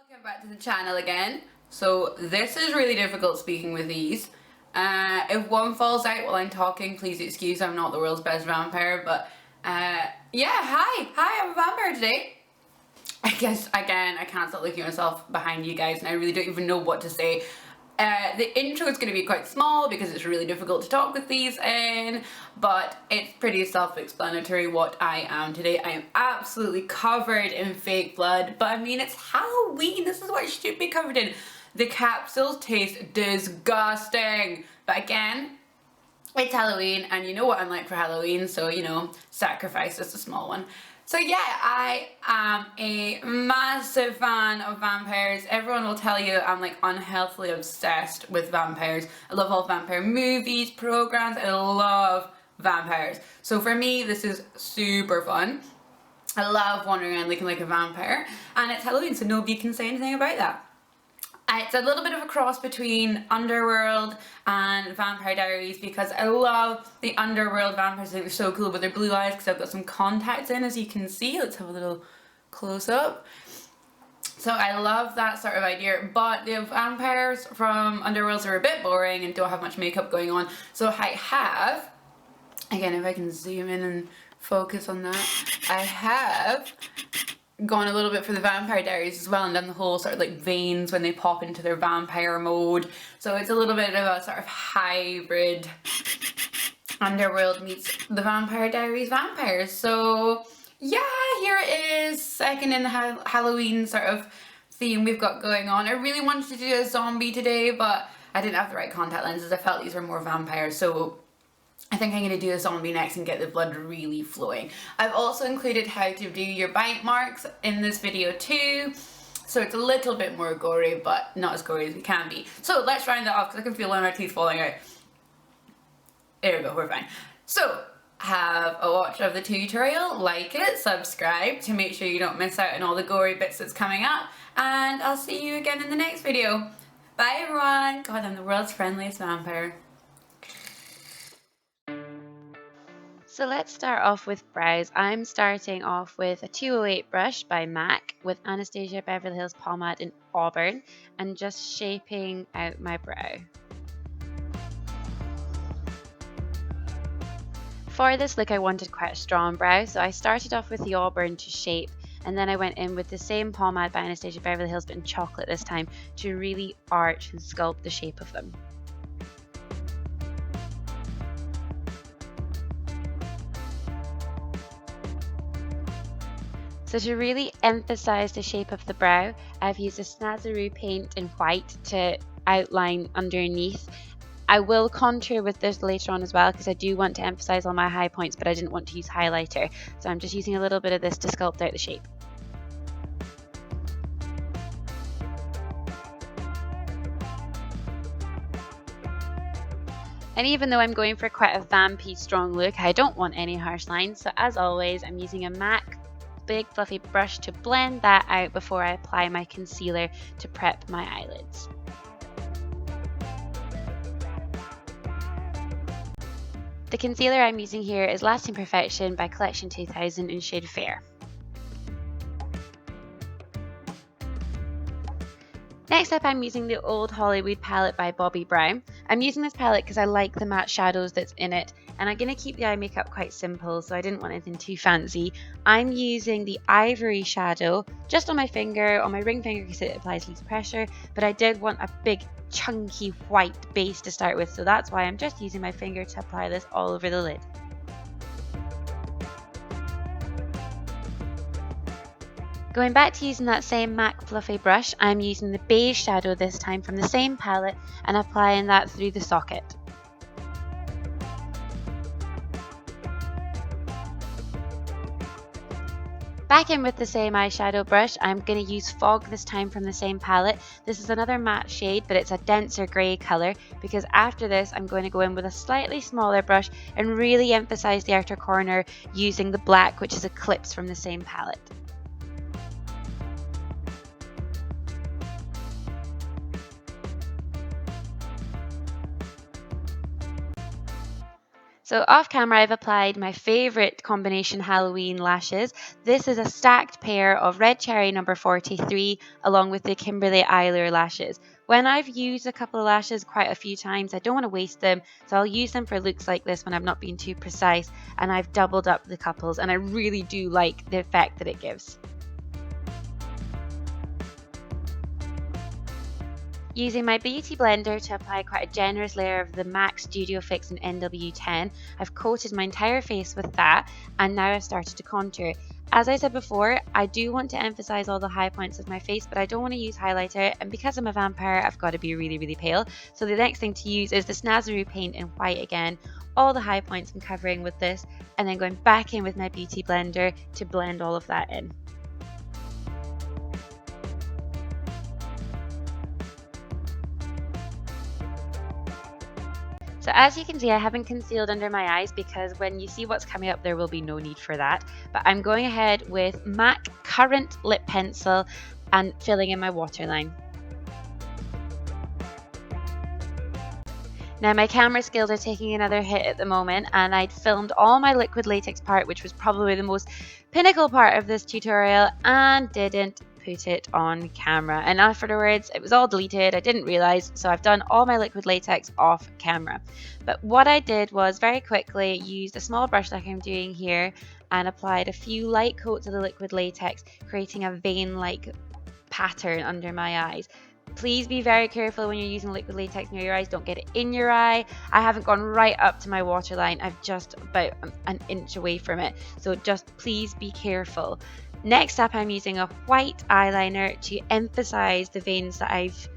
Welcome back to the channel again. So this is really difficult speaking with these. If one falls out while I'm talking, please excuse, I'm not the world's best vampire, but yeah, hi, I'm a vampire today. I guess, again, I can't stop looking at myself behind you guys and I really don't even know what to say. The intro is going to be quite small because it's really difficult to talk with these in, but it's pretty self-explanatory what I am today. I am absolutely covered in fake blood, but I mean, it's Halloween. This is what it should be covered in. The capsules taste disgusting, but again, it's Halloween and you know what I'm like for Halloween, so you know, sacrifice just a small one. So yeah, I am a massive fan of vampires. Everyone will tell you I'm like unhealthily obsessed with vampires. I love all vampire movies, programs, I love vampires. So for me, this is super fun. I love wandering around looking like a vampire, and it's Halloween, so nobody can say anything about that. It's a little bit of a cross between Underworld and Vampire Diaries because I love the Underworld vampires. I think they're so cool with their blue eyes because I've got some contacts in, as you can see. Let's have a little close up. So I love that sort of idea, but the vampires from Underworld are a bit boring and don't have much makeup going on. So I have, again, if I can zoom in and focus on that, I have gone a little bit for the Vampire Diaries as well and done the whole sort of like veins when they pop into their vampire mode. So it's a little bit of a sort of hybrid Underworld meets the Vampire Diaries vampires. So yeah, here it is, second in the Halloween sort of theme we've got going on. I really wanted to do a zombie today, but I didn't have the right contact lenses. I felt these were more vampires, so I think I'm going to do a zombie next and get the blood really flowing. I've also included how to do your bite marks in this video too. So it's a little bit more gory, but not as gory as we can be. So let's round that off because I can feel one of my teeth falling out. There we go, we're fine. So have a watch of the tutorial, like it, subscribe to make sure you don't miss out on all the gory bits that's coming up. And I'll see you again in the next video. Bye everyone. God, I'm the world's friendliest vampire. So let's start off with brows. I'm starting off with a 208 brush by MAC with Anastasia Beverly Hills Pomade in Auburn and just shaping out my brow. For this look I wanted quite a strong brow, so I started off with the Auburn to shape, and then I went in with the same pomade by Anastasia Beverly Hills but in chocolate this time to really arch and sculpt the shape of them. So to really emphasize the shape of the brow, I've used a Snazaroo paint in white to outline underneath. I will contour with this later on as well because I do want to emphasize all my high points, but I didn't want to use highlighter. So I'm just using a little bit of this to sculpt out the shape. And even though I'm going for quite a vampy strong look, I don't want any harsh lines. So as always, I'm using a MAC big fluffy brush to blend that out before I apply my concealer to prep my eyelids. The concealer I'm using here is Lasting Perfection by Collection 2000 in shade Fair. Next up, I'm using the Old Holllywood palette by Bobbi Brown. I'm using this palette because I like the matte shadows that's in it, and I'm going to keep the eye makeup quite simple, so I didn't want anything too fancy. I'm using the Ivory shadow just on my finger, on my ring finger because it applies least pressure, but I did want a big chunky white base to start with, so that's why I'm just using my finger to apply this all over the lid. Going back to using that same MAC fluffy brush, I'm using the Beige shadow this time from the same palette and applying that through the socket. Back in with the same eyeshadow brush, I'm going to use Fog this time from the same palette. This is another matte shade, but it's a denser grey colour because after this I'm going to go in with a slightly smaller brush and really emphasise the outer corner using the black, which is Eclipse from the same palette. So off camera, I've applied my favourite combination Halloween lashes. This is a stacked pair of Red Cherry number 43 along with the Kimberly Eyelure lashes. When I've used a couple of lashes quite a few times, I don't want to waste them, so I'll use them for looks like this when I'm not being too precise, and I've doubled up the couples, and I really do like the effect that it gives. Using my beauty blender to apply quite a generous layer of the MAC Studio Fix In NW10, I've coated my entire face with that, and now I've started to contour. As I said before, I do want to emphasize all the high points of my face, but I don't want to use highlighter, and because I'm a vampire, I've got to be really pale. So the next thing to use is the Snazaroo paint in white again. All the high points I'm covering with this, and then going back in with my beauty blender to blend all of that in. So as you can see, I haven't concealed under my eyes because when you see what's coming up, there will be no need for that. But I'm going ahead with MAC Currant Lip Pencil and filling in my waterline. Now my camera skills are taking another hit at the moment, and I'd filmed all my liquid latex part, which was probably the most pinnacle part of this tutorial, and didn't put it on camera. And afterwards it was all deleted. I didn't realize, so I've done all my liquid latex off camera. But what I did was very quickly used a small brush like I'm doing here and applied a few light coats of the liquid latex, creating a vein-like pattern under my eyes. Please be very careful when you're using liquid latex near your eyes. Don't get it in your eye. I haven't gone right up to my waterline. I've just about an inch away from it. So just please be careful. Next up, I'm using a white eyeliner to emphasize the veins that I've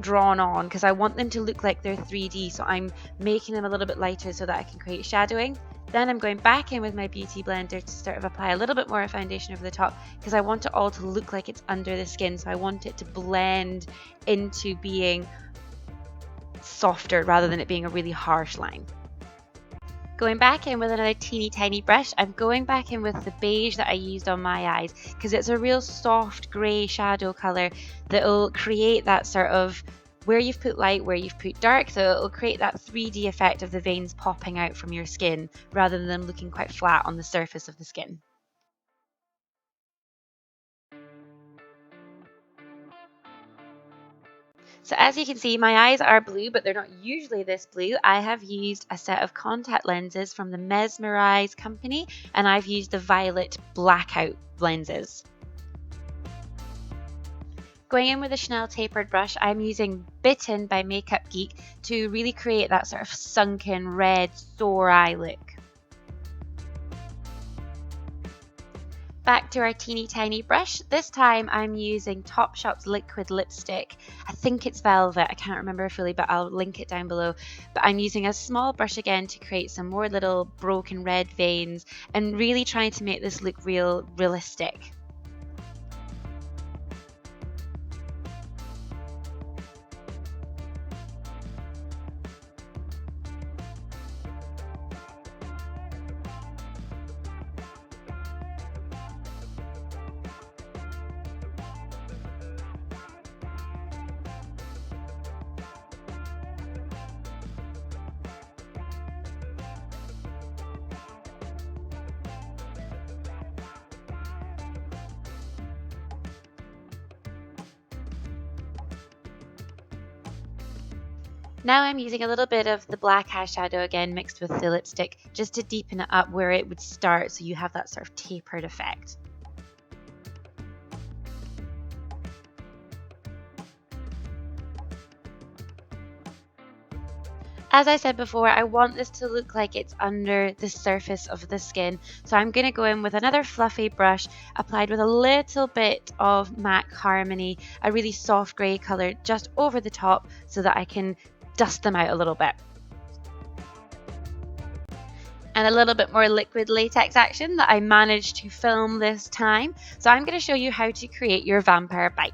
drawn on because I want them to look like they're 3D. So I'm making them a little bit lighter so that I can create shadowing. Then I'm going back in with my beauty blender to sort of apply a little bit more foundation over the top because I want it all to look like it's under the skin. So I want it to blend into being softer rather than it being a really harsh line. Going back in with another teeny tiny brush, I'm going back in with the beige that I used on my eyes because it's a real soft grey shadow colour that will create that sort of where you've put light, where you've put dark, so it'll create that 3D effect of the veins popping out from your skin rather than them looking quite flat on the surface of the skin. So as you can see, my eyes are blue, but they're not usually this blue. I have used a set of contact lenses from the Mesmerize company, and I've used the violet blackout lenses. Going in with a Chanel tapered brush, I'm using Bitten by Geek to really create that sort of sunken red sore eye look. Back to our teeny tiny brush. This time I'm using Topshop's liquid lipstick. I think it's Velvet, I can't remember fully, but I'll link it down below. But I'm using a small brush again to create some more little broken red veins and really trying to make this look realistic. Now I'm using a little bit of the black eyeshadow again mixed with the lipstick just to deepen it up where it would start so you have that sort of tapered effect. As I said before, I want this to look like it's under the surface of the skin. So I'm going to go in with another fluffy brush applied with a little bit of MAC Harmony, a really soft grey colour just over the top so that I can dust them out a little bit. And a little bit more liquid latex action that I managed to film this time. So I'm going to show you how to create your vampire bite.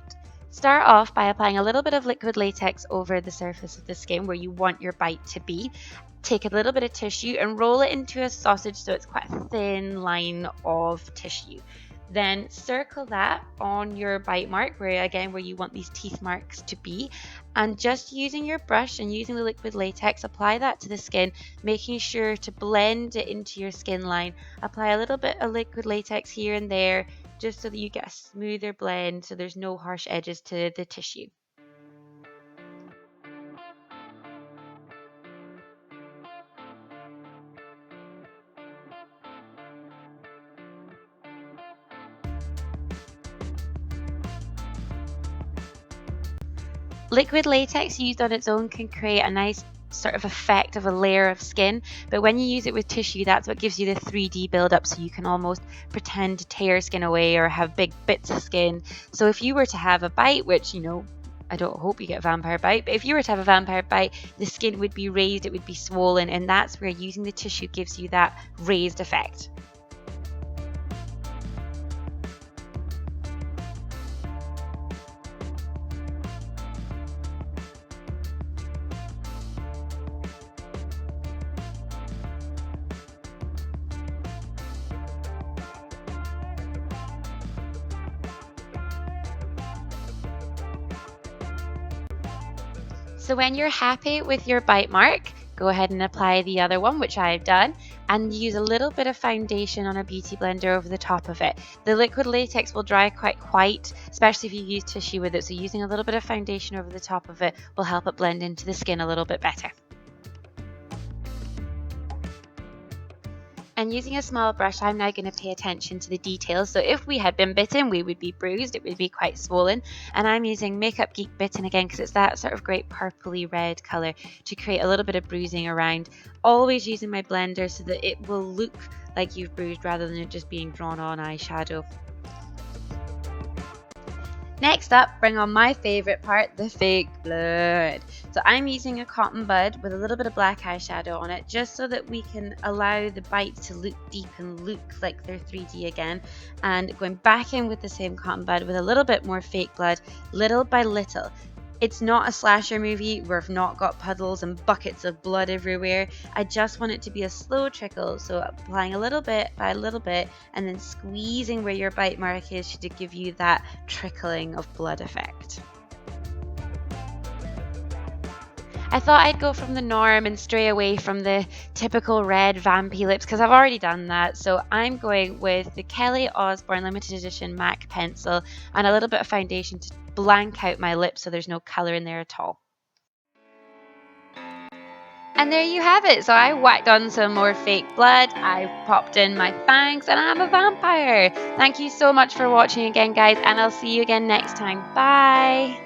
Start off by applying a little bit of liquid latex over the surface of the skin where you want your bite to be. Take a little bit of tissue and roll it into a sausage so it's quite a thin line of tissue. Then circle that on your bite mark, where you want these teeth marks to be, and just using your brush and using the liquid latex, apply that to the skin, making sure to blend it into your skin line. Apply a little bit of liquid latex here and there, just so that you get a smoother blend, so there's no harsh edges to the tissue. Liquid latex used on its own can create a nice sort of effect of a layer of skin, but when you use it with tissue, that's what gives you the 3D build-up, so you can almost pretend to tear skin away or have big bits of skin. So if you were to have a bite, which, you know, I don't hope you get a vampire bite, but if you were to have a vampire bite, the skin would be raised, it would be swollen, and that's where using the tissue gives you that raised effect. So when you're happy with your bite mark, go ahead and apply the other one, which I've done, and use a little bit of foundation on a beauty blender over the top of it. The liquid latex will dry quite white, especially if you use tissue with it, so using a little bit of foundation over the top of it will help it blend into the skin a little bit better. And using a small brush, I'm now going to pay attention to the details. So if we had been bitten, we would be bruised, it would be quite swollen. And I'm using Makeup Geek Bitten again because it's that sort of great purpley red colour to create a little bit of bruising around. Always using my blender so that it will look like you've bruised rather than it just being drawn on eyeshadow. Next up, bring on my favourite part, the fake blood. So I'm using a cotton bud with a little bit of black eyeshadow on it, just so that we can allow the bites to look deep and look like they're 3D again. And going back in with the same cotton bud with a little bit more fake blood, little by little. It's not a slasher movie. We've not got puddles and buckets of blood everywhere. I just want it to be a slow trickle, so applying a little bit by a little bit and then squeezing where your bite mark is to give you that trickling of blood effect. I thought I'd go from the norm and stray away from the typical red vampy lips because I've already done that. So I'm going with the Kelly Osbourne Limited Edition MAC pencil and a little bit of foundation to blank out my lips so there's no colour in there at all. And there you have it. So I whacked on some more fake blood, I popped in my fangs, and I'm a vampire. Thank you so much for watching again, guys, and I'll see you again next time. Bye!